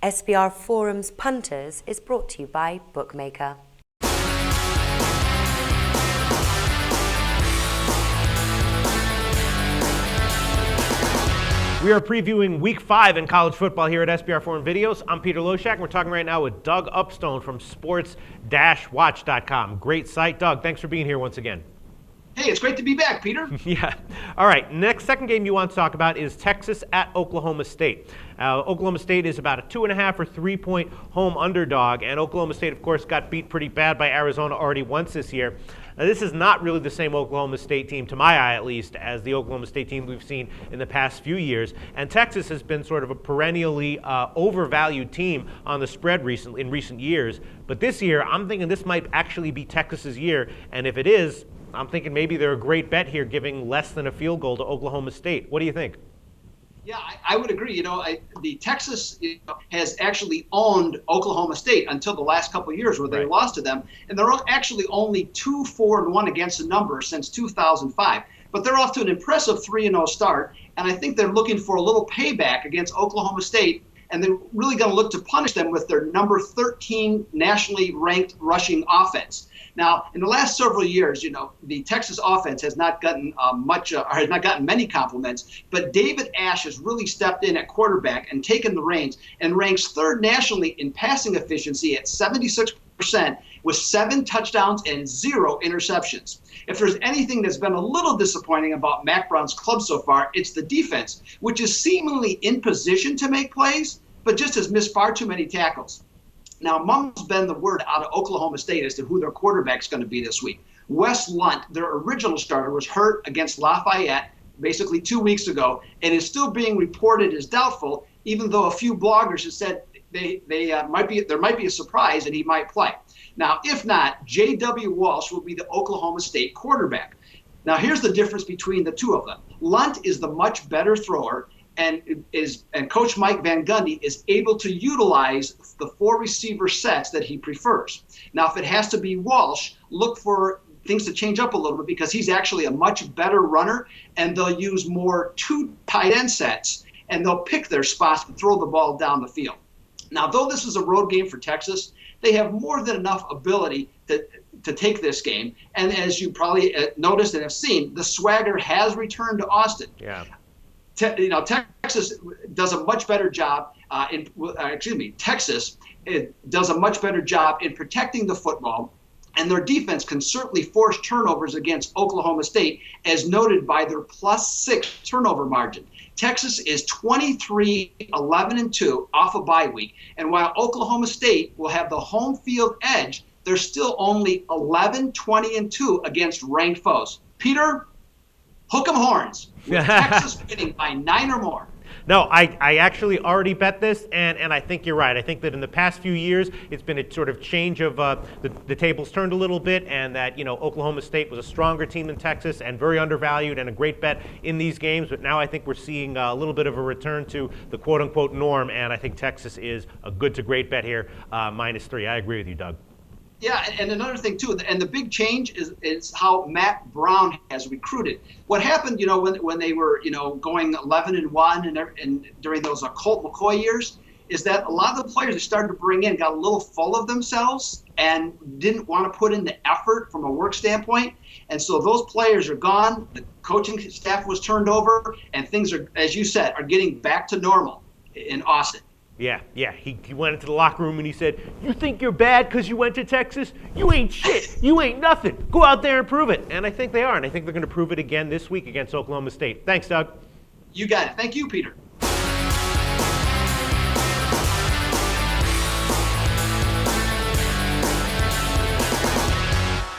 SBR Forum's Punters is brought to you by Bookmaker. We are previewing Week 5 in college football here at SBR Forum Videos. I'm Peter Loshak, and we're talking right now with Doug Upstone from sports-watch.com. Great site. Doug, thanks for being here once again. Hey, it's great to be back, Peter. Yeah. All right. Second game you want to talk about is Texas at Oklahoma State. Oklahoma State is about a 2.5 or 3-point home underdog, and Oklahoma State, of course, got beat pretty bad by Arizona already once this year. Now, this is not really the same Oklahoma State team, to my eye at least, as the Oklahoma State team we've seen in the past few years. And Texas has been sort of a perennially overvalued team on the spread in recent years. But this year, I'm thinking this might actually be Texas's year. And if it is, I'm thinking maybe they're a great bet here, giving less than a field goal to Oklahoma State. What do you think? Yeah, I would agree. The Texas has actually owned Oklahoma State until the last couple of years where they lost to them. And they're actually only 2-4-1 against the number since 2005. But they're off to an impressive 3-0 start. And I think they're looking for a little payback against Oklahoma State. And they're really going to look to punish them with their number 13 nationally ranked rushing offense. Now, in the last several years, the Texas offense has not gotten has not gotten many compliments, but David Ash has really stepped in at quarterback and taken the reins and ranks third nationally in passing efficiency at 76% with 7 touchdowns and 0 interceptions. If there's anything that's been a little disappointing about Mac Brown's club so far, it's the defense, which is seemingly in position to make plays, but just has missed far too many tackles. Now, mum's been the word out of Oklahoma State as to who their quarterback's going to be this week. Wes Lunt, their original starter, was hurt against Lafayette basically 2 weeks ago and is still being reported as doubtful, even though a few bloggers have said there might be a surprise and he might play. Now, if not, J.W. Walsh will be the Oklahoma State quarterback. Now, here's the difference between the two of them. Lunt is the much better thrower, and Coach Mike Van Gundy is able to utilize the 4 receiver sets that he prefers. Now, if it has to be Walsh, look for things to change up a little bit because he's actually a much better runner, and they'll use more 2 tight end sets, and they'll pick their spots to throw the ball down the field. Now, though this is a road game for Texas, they have more than enough ability to take this game. And as you probably noticed and have seen, the swagger has returned to Austin. Yeah. Texas does a much better job Texas does a much better job in protecting the football, and their defense can certainly force turnovers against Oklahoma State, as noted by their +6 turnover margin. Texas is 23-11-2 off a bye week, and while Oklahoma State will have the home field edge, they're still only 11-20-2 against ranked foes. Peter, hook 'em horns. With Texas winning by 9 or more. No, I actually already bet this, and I think you're right. I think that in the past few years, it's been a sort of change of the tables turned a little bit, and that Oklahoma State was a stronger team than Texas and very undervalued and a great bet in these games. But now I think we're seeing a little bit of a return to the quote-unquote norm, and I think Texas is a good to great bet here, -3. I agree with you, Doug. Yeah, and another thing too, and the big change is how Matt Brown has recruited. What happened, when they were, going 11-1 and during those Colt McCoy years, is that a lot of the players they started to bring in got a little full of themselves and didn't want to put in the effort from a work standpoint. And so those players are gone. The coaching staff was turned over, and things are, as you said, are getting back to normal in Austin. Yeah. He went into the locker room and he said, "You think you're bad because you went to Texas? You ain't shit. You ain't nothing. Go out there and prove it." And I think they are, and I think they're going to prove it again this week against Oklahoma State. Thanks, Doug. You got it. Thank you, Peter.